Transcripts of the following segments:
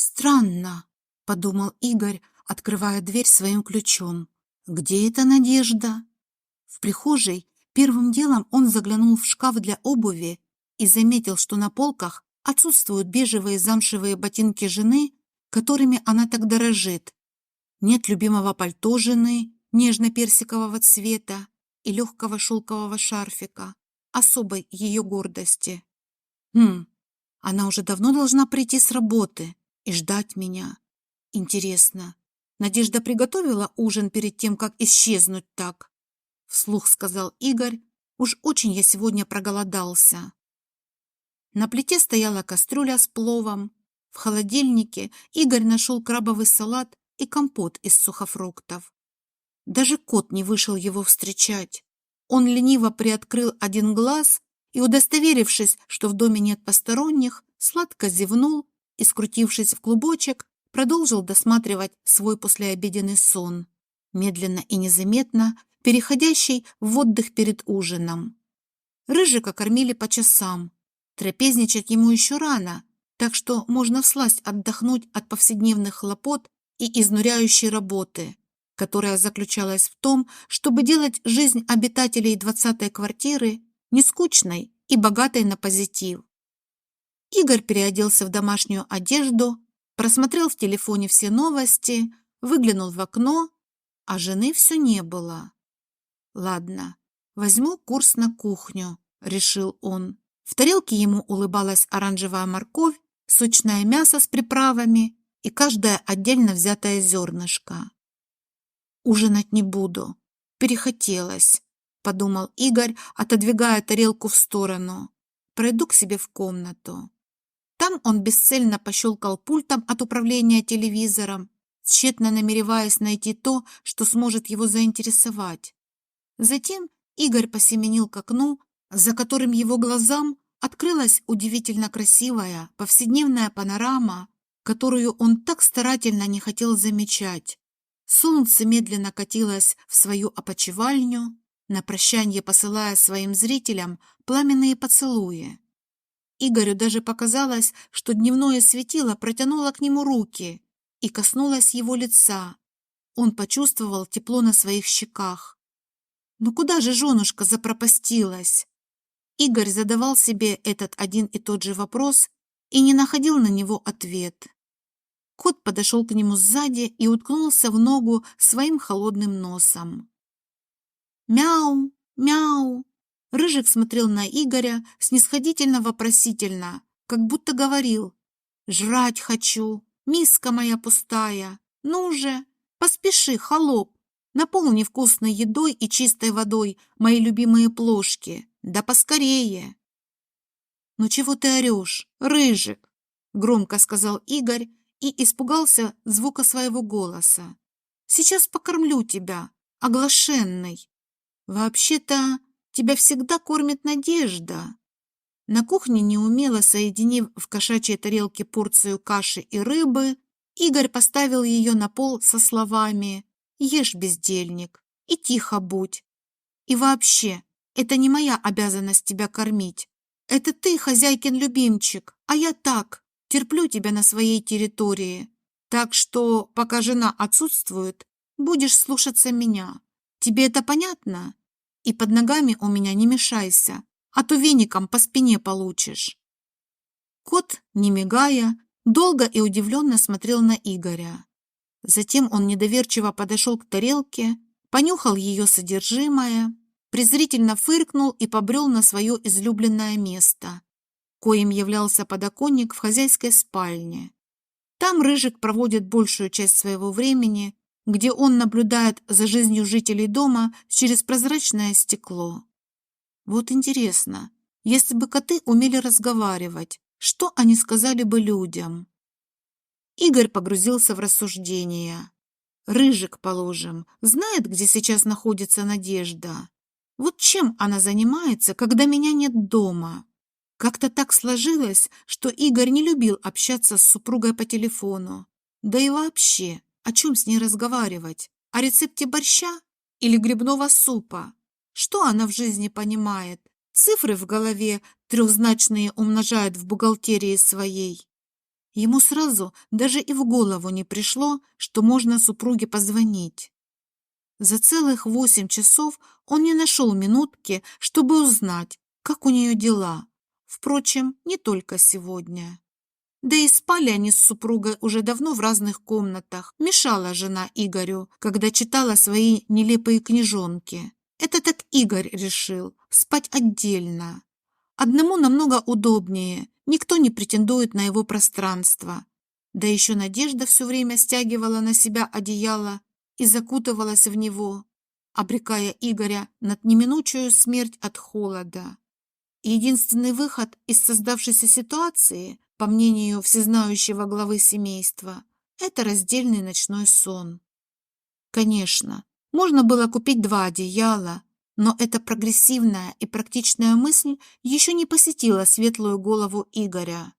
Странно, подумал Игорь, открывая дверь своим ключом. Где эта Надежда? В прихожей первым делом он заглянул в шкаф для обуви и заметил, что на полках отсутствуют бежевые замшевые ботинки жены, которыми она так дорожит. Нет любимого пальто жены нежно-персикового цвета и легкого шелкового шарфика, особой ее гордости. Она уже давно должна прийти с работы и ждать меня. Интересно, Надежда приготовила ужин перед тем, как исчезнуть так? Вслух сказал Игорь. Уж очень я сегодня проголодался. На плите стояла кастрюля с пловом. В холодильнике Игорь нашел крабовый салат и компот из сухофруктов. Даже кот не вышел его встречать. Он лениво приоткрыл один глаз и, удостоверившись, что в доме нет посторонних, сладко зевнул и, скрутившись в клубочек, продолжил досматривать свой послеобеденный сон, медленно и незаметно переходящий в отдых перед ужином. Рыжика кормили по часам. Трапезничать ему еще рано, так что можно всласть отдохнуть от повседневных хлопот и изнуряющей работы, которая заключалась в том, чтобы делать жизнь обитателей 20-й квартиры нескучной и богатой на позитив. Игорь переоделся в домашнюю одежду, просмотрел в телефоне все новости, выглянул в окно, а жены все не было. «Ладно, возьму курс на кухню», — решил он. В тарелке ему улыбалась оранжевая морковь, сочное мясо с приправами и каждое отдельно взятое зернышко. «Ужинать не буду. Перехотелось», — подумал Игорь, отодвигая тарелку в сторону. «Пройду к себе в комнату». Там он бесцельно пощелкал пультом от управления телевизором, тщетно намереваясь найти то, что сможет его заинтересовать. Затем Игорь посеменил к окну, за которым его глазам открылась удивительно красивая повседневная панорама, которую он так старательно не хотел замечать. Солнце медленно катилось в свою опочивальню, на прощанье посылая своим зрителям пламенные поцелуи. Игорю даже показалось, что дневное светило протянуло к нему руки и коснулось его лица. Он почувствовал тепло на своих щеках. Но куда же женушка запропастилась? Игорь задавал себе этот один и тот же вопрос и не находил на него ответ. Кот подошел к нему сзади и уткнулся в ногу своим холодным носом. «Мяу! Мяу!» Рыжик смотрел на Игоря снисходительно-вопросительно, как будто говорил: «Жрать хочу, миска моя пустая, ну же, поспеши, холоп, наполни вкусной едой и чистой водой мои любимые плошки, да поскорее». «Ну чего ты орешь, Рыжик?» — громко сказал Игорь и испугался звука своего голоса. «Сейчас покормлю тебя, оглашенный. Вообще-то тебя всегда кормит Надежда». На кухне, неумело соединив в кошачьей тарелке порцию каши и рыбы, Игорь поставил ее на пол со словами: «Ешь, бездельник, и тихо будь. И вообще, это не моя обязанность тебя кормить. Это ты, хозяйкин любимчик, а я так, терплю тебя на своей территории. Так что, пока жена отсутствует, будешь слушаться меня. Тебе это понятно? И под ногами у меня не мешайся, а то веником по спине получишь». Кот, не мигая, долго и удивленно смотрел на Игоря. Затем он недоверчиво подошел к тарелке, понюхал ее содержимое, презрительно фыркнул и побрел на свое излюбленное место, коим являлся подоконник в хозяйской спальне. Там Рыжик проводит большую часть своего времени, где он наблюдает за жизнью жителей дома через прозрачное стекло. Вот интересно, если бы коты умели разговаривать, что они сказали бы людям? Игорь погрузился в рассуждения. Рыжик, положим, знает, где сейчас находится Надежда. Вот чем она занимается, когда меня нет дома? Как-то так сложилось, что Игорь не любил общаться с супругой по телефону. Да и вообще, о чем с ней разговаривать? О рецепте борща или грибного супа? Что она в жизни понимает? Цифры в голове трехзначные умножает в бухгалтерии своей. Ему сразу даже и в голову не пришло, что можно супруге позвонить. За целых 8 часов он не нашел минутки, чтобы узнать, как у нее дела. Впрочем, не только сегодня. Да и спали они с супругой уже давно в разных комнатах. Мешала жена Игорю, когда читала свои нелепые книжонки. Это так Игорь решил, спать отдельно. Одному намного удобнее, никто не претендует на его пространство. Да еще Надежда все время стягивала на себя одеяло и закутывалась в него, обрекая Игоря на неминучую смерть от холода. Единственный выход из создавшейся ситуации, по мнению всезнающего главы семейства, это раздельный ночной сон. Конечно, можно было купить 2 одеяла, но эта прогрессивная и практичная мысль еще не посетила светлую голову Игоря.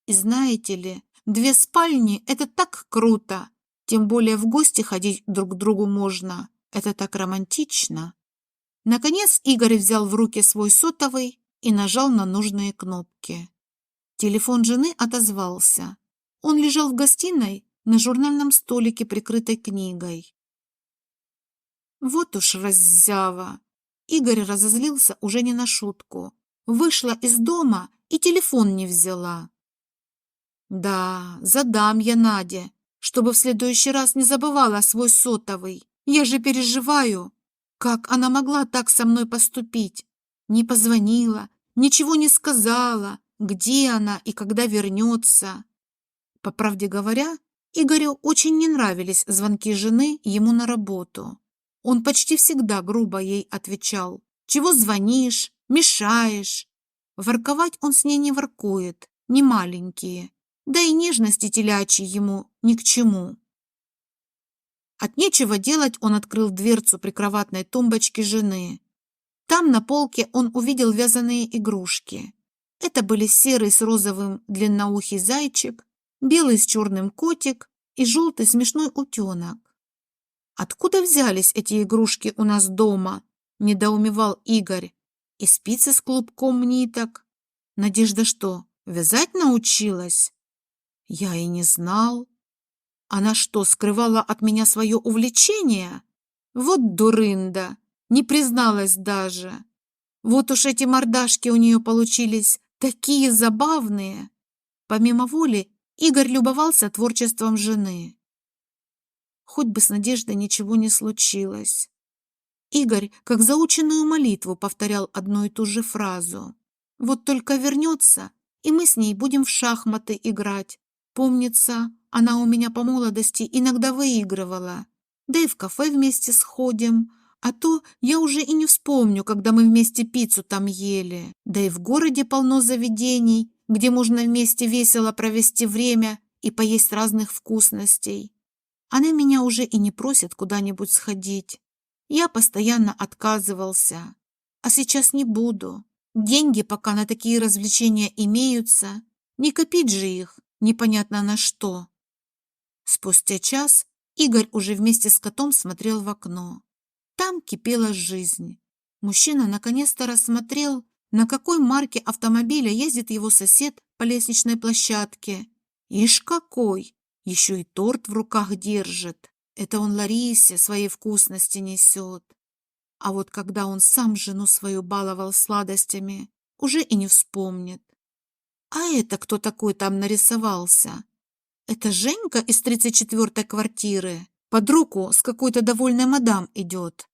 И знаете ли, 2 спальни – это так круто, тем более в гости ходить друг к другу можно, это так романтично. Наконец Игорь взял в руки свой сотовый и нажал на нужные кнопки. Телефон жены отозвался. Он лежал в гостиной на журнальном столике, прикрытой книгой. Вот уж раззява. Игорь разозлился уже не на шутку. Вышла из дома и телефон не взяла. Да, задам я Наде, чтобы в следующий раз не забывала свой сотовый. Я же переживаю. Как она могла так со мной поступить? Не позвонила, ничего не сказала, где она и когда вернется. По правде говоря, Игорю очень не нравились звонки жены ему на работу. Он почти всегда грубо ей отвечал: «Чего звонишь? Мешаешь?» Ворковать он с ней не воркует, не маленькие, да и нежности телячьи ему ни к чему. От нечего делать он открыл дверцу прикроватной тумбочки жены. Там на полке он увидел вязаные игрушки. Это были серый с розовым длинноухий зайчик, белый с черным котик и желтый смешной утенок. «Откуда взялись эти игрушки у нас дома?» – недоумевал Игорь. «И спицы с клубком ниток. Надежда что, вязать научилась?» «Я и не знал. Она что, скрывала от меня свое увлечение? Вот дурында, не призналась даже. Вот уж эти мордашки у нее получились такие забавные». Помимо воли, Игорь любовался творчеством жены. Хоть бы с Надеждой ничего не случилось. Игорь, как заученную молитву, повторял одну и ту же фразу. «Вот только вернется, и мы с ней будем в шахматы играть. Помнится, она у меня по молодости иногда выигрывала. Да и в кафе вместе сходим. А то я уже и не вспомню, когда мы вместе пиццу там ели. Да и в городе полно заведений, где можно вместе весело провести время и поесть разных вкусностей. Она меня уже и не просит куда-нибудь сходить. Я постоянно отказывался. А сейчас не буду. Деньги пока на такие развлечения имеются. Не копить же их, непонятно на что». Спустя час Игорь уже вместе с котом смотрел в окно. Там кипела жизнь. Мужчина наконец-то рассмотрел, на какой марке автомобиля ездит его сосед по лестничной площадке. Ишь какой! Еще и торт в руках держит. Это он Ларисе свои вкусности несет. А вот когда он сам жену свою баловал сладостями, уже и не вспомнит. А это кто такой там нарисовался? Это Женька из 34-й квартиры. Под руку с какой-то довольной мадам идет.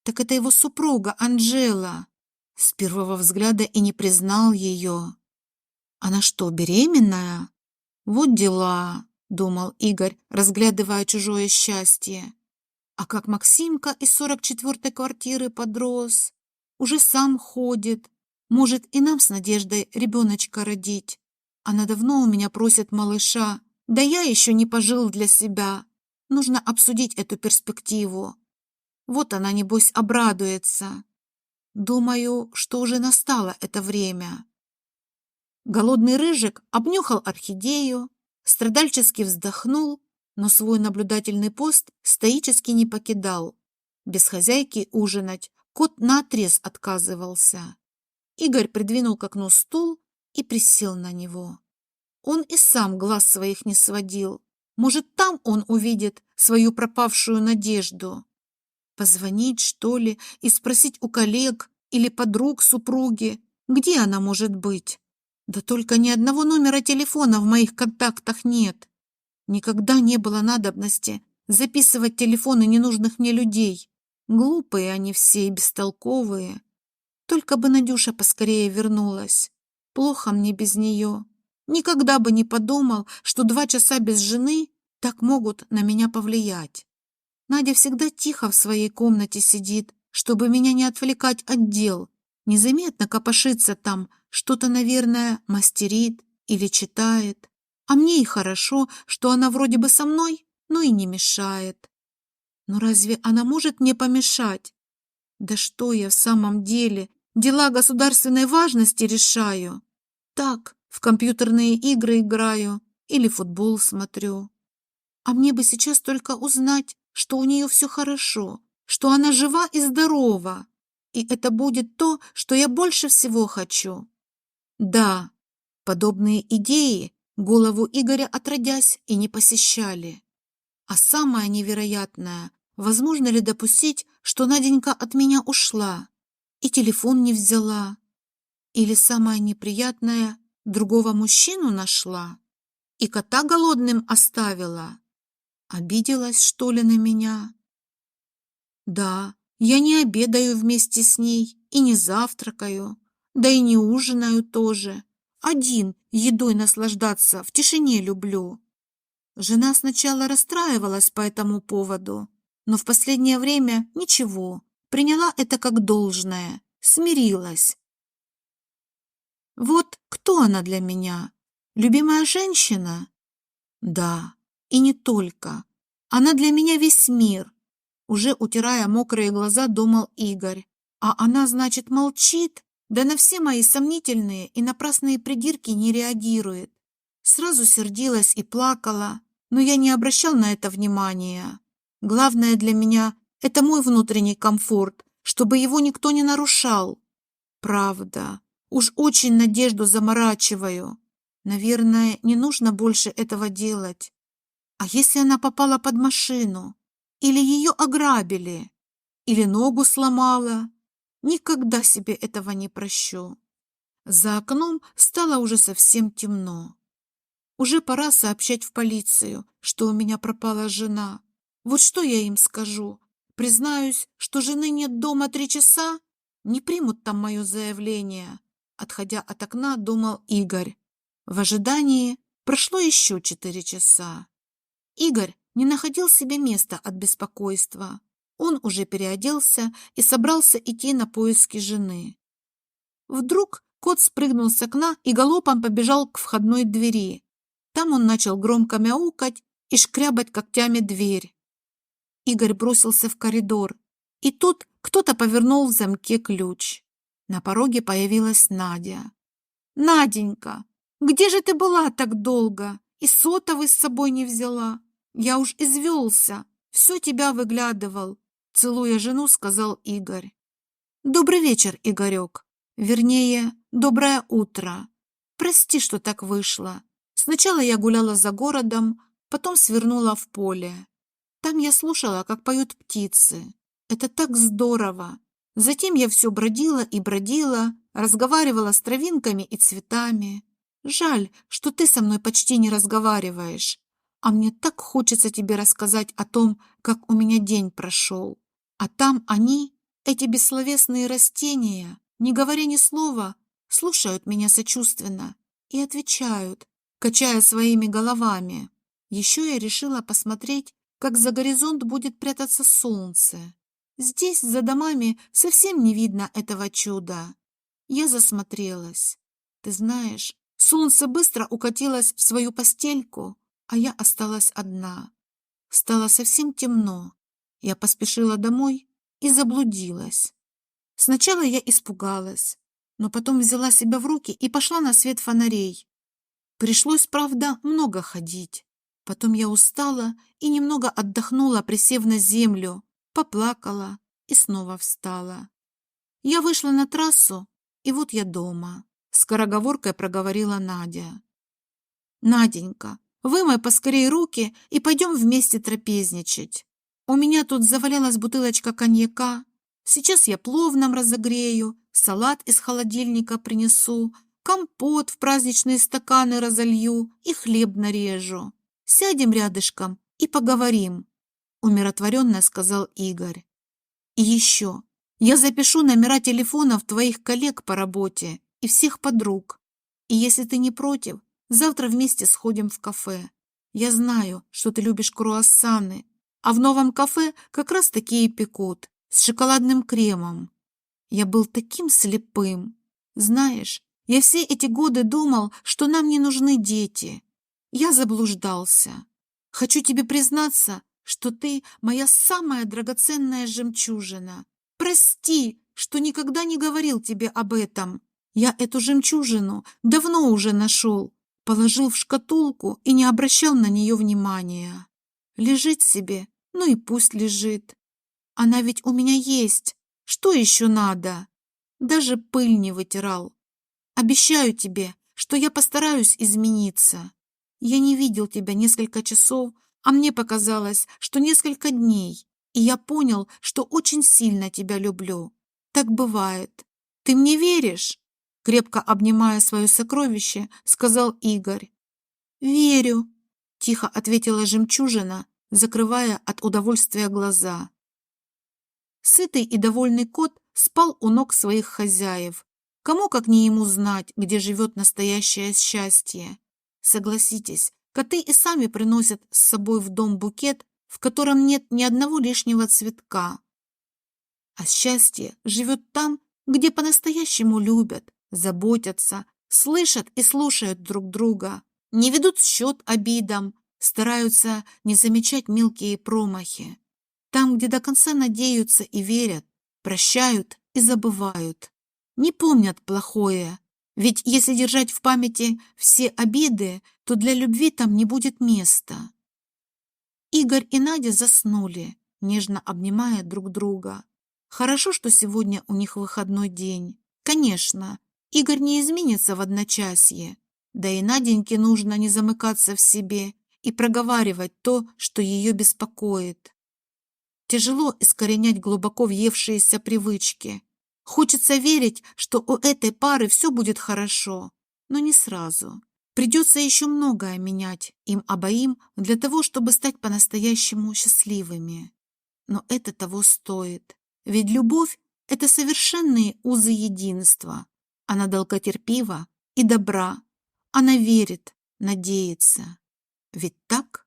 Так это его супруга Анжела. С первого взгляда и не признал ее. Она что, беременная? Вот дела, думал Игорь, разглядывая чужое счастье. А как Максимка из 44-й квартиры подрос, уже сам ходит, может и нам с Надеждой ребеночка родить. Она давно у меня просит малыша, да я еще не пожил для себя. Нужно обсудить эту перспективу. Вот она, небось, обрадуется. Думаю, что уже настало это время. Голодный рыжик обнюхал орхидею, страдальчески вздохнул, но свой наблюдательный пост стоически не покидал. Без хозяйки ужинать кот наотрез отказывался. Игорь придвинул к окну стул и присел на него. Он и сам глаз своих не сводил. Может, там он увидит свою пропавшую надежду. Позвонить, что ли, и спросить у коллег или подруг супруги, где она может быть? Да только ни одного номера телефона в моих контактах нет. Никогда не было надобности записывать телефоны ненужных мне людей. Глупые они все и бестолковые. Только бы Надюша поскорее вернулась. Плохо мне без нее. Никогда бы не подумал, что 2 часа без жены так могут на меня повлиять. Надя всегда тихо в своей комнате сидит, чтобы меня не отвлекать от дел. Незаметно копошится там, что-то, наверное, мастерит или читает. А мне и хорошо, что она вроде бы со мной, но и не мешает. Но разве она может мне помешать? Да что я в самом деле? Дела государственной важности решаю. Так, в компьютерные игры играю или футбол смотрю. А мне бы сейчас только узнать, что у нее все хорошо, что она жива и здорова. И это будет то, что я больше всего хочу. Да, подобные идеи голову Игоря отродясь и не посещали. А самое невероятное, возможно ли допустить, что Наденька от меня ушла и телефон не взяла? Или самое неприятное, другого мужчину нашла и кота голодным оставила? Обиделась, что ли, на меня? Да, я не обедаю вместе с ней и не завтракаю, да и не ужинаю тоже. Один едой наслаждаться в тишине люблю. Жена сначала расстраивалась по этому поводу, но в последнее время ничего, приняла это как должное, смирилась. Вот кто она для меня? Любимая женщина? Да, и не только. Она для меня весь мир. Уже утирая мокрые глаза, думал Игорь. А она, значит, молчит? Да на все мои сомнительные и напрасные придирки не реагирует. Сразу сердилась и плакала, но я не обращал на это внимания. Главное для меня — это мой внутренний комфорт, чтобы его никто не нарушал. Правда, уж очень надежду заморачиваю. Наверное, не нужно больше этого делать. А если она попала под машину? Или ее ограбили? Или ногу сломала? Никогда себе этого не прощу. За окном стало уже совсем темно. Уже пора сообщать в полицию, что у меня пропала жена. Вот что я им скажу? Признаюсь, что жены нет дома 3 часа? Не примут там мое заявление. Отходя от окна, думал Игорь. В ожидании прошло еще 4 часа. Игорь не находил себе места от беспокойства. Он уже переоделся и собрался идти на поиски жены. Вдруг кот спрыгнул с окна и галопом побежал к входной двери. Там он начал громко мяукать и шкрябать когтями дверь. Игорь бросился в коридор, и тут кто-то повернул в замке ключ. На пороге появилась Надя. «Наденька, где же ты была так долго? И сотовый с собой не взяла? Я уж извелся, все тебя выглядывал», целуя жену, сказал Игорь. «Добрый вечер, Игорек. Вернее, доброе утро. Прости, что так вышло. Сначала я гуляла за городом, потом свернула в поле. Там я слушала, как поют птицы. Это так здорово. Затем я все бродила и бродила, разговаривала с травинками и цветами. Жаль, что ты со мной почти не разговариваешь. А мне так хочется тебе рассказать о том, как у меня день прошел. А там они, эти бессловесные растения, не говоря ни слова, слушают меня сочувственно и отвечают, качая своими головами. Еще я решила посмотреть, как за горизонт будет прятаться солнце. Здесь, за домами, совсем не видно этого чуда. Я засмотрелась. Ты знаешь, солнце быстро укатилось в свою постельку, а я осталась одна. Стало совсем темно. Я поспешила домой и заблудилась. Сначала я испугалась, но потом взяла себя в руки и пошла на свет фонарей. Пришлось, правда, много ходить. Потом я устала и немного отдохнула, присев на землю, поплакала и снова встала. Я вышла на трассу, и вот я дома. Скороговоркой проговорила Надя. Наденька, вымой поскорей руки и пойдем вместе трапезничать. У меня тут завалялась бутылочка коньяка. Сейчас я плов нам разогрею, салат из холодильника принесу, компот в праздничные стаканы разолью и хлеб нарежу. Сядем рядышком и поговорим, умиротворенно сказал Игорь. И еще, я запишу номера телефонов твоих коллег по работе и всех подруг. И если ты не против, завтра вместе сходим в кафе. Я знаю, что ты любишь круассаны, а в новом кафе как раз такие пекут, с шоколадным кремом. Я был таким слепым. Знаешь, я все эти годы думал, что нам не нужны дети. Я заблуждался. Хочу тебе признаться, что ты моя самая драгоценная жемчужина. Прости, что никогда не говорил тебе об этом. Я эту жемчужину давно уже нашел, положил в шкатулку и не обращал на нее внимания. Лежит себе, ну и пусть лежит. Она ведь у меня есть. Что еще надо? Даже пыль не вытирал. Обещаю тебе, что я постараюсь измениться. Я не видел тебя несколько часов, а мне показалось, что несколько дней, и я понял, что очень сильно тебя люблю. Так бывает. Ты мне веришь? Крепко обнимая свое сокровище, сказал Игорь. Верю, тихо ответила жемчужина, закрывая от удовольствия глаза. Сытый и довольный кот спал у ног своих хозяев. Кому, как не ему, знать, где живет настоящее счастье? Согласитесь, коты и сами приносят с собой в дом букет, в котором нет ни одного лишнего цветка. А счастье живет там, где по-настоящему любят, заботятся, слышат и слушают друг друга, не ведут счет обидам, стараются не замечать мелкие промахи. Там, где до конца надеются и верят, прощают и забывают. Не помнят плохое, ведь если держать в памяти все обиды, то для любви там не будет места. Игорь и Надя заснули, нежно обнимая друг друга. Хорошо, что сегодня у них выходной день. Конечно, Игорь не изменится в одночасье. Да и Наденьке нужно не замыкаться в себе и проговаривать то, что ее беспокоит. Тяжело искоренять глубоко въевшиеся привычки. Хочется верить, что у этой пары все будет хорошо, но не сразу. Придется еще многое менять им обоим для того, чтобы стать по-настоящему счастливыми. Но это того стоит. Ведь любовь — это совершенные узы единства. Она долготерпива и добра. Она верит, надеется. Ведь так?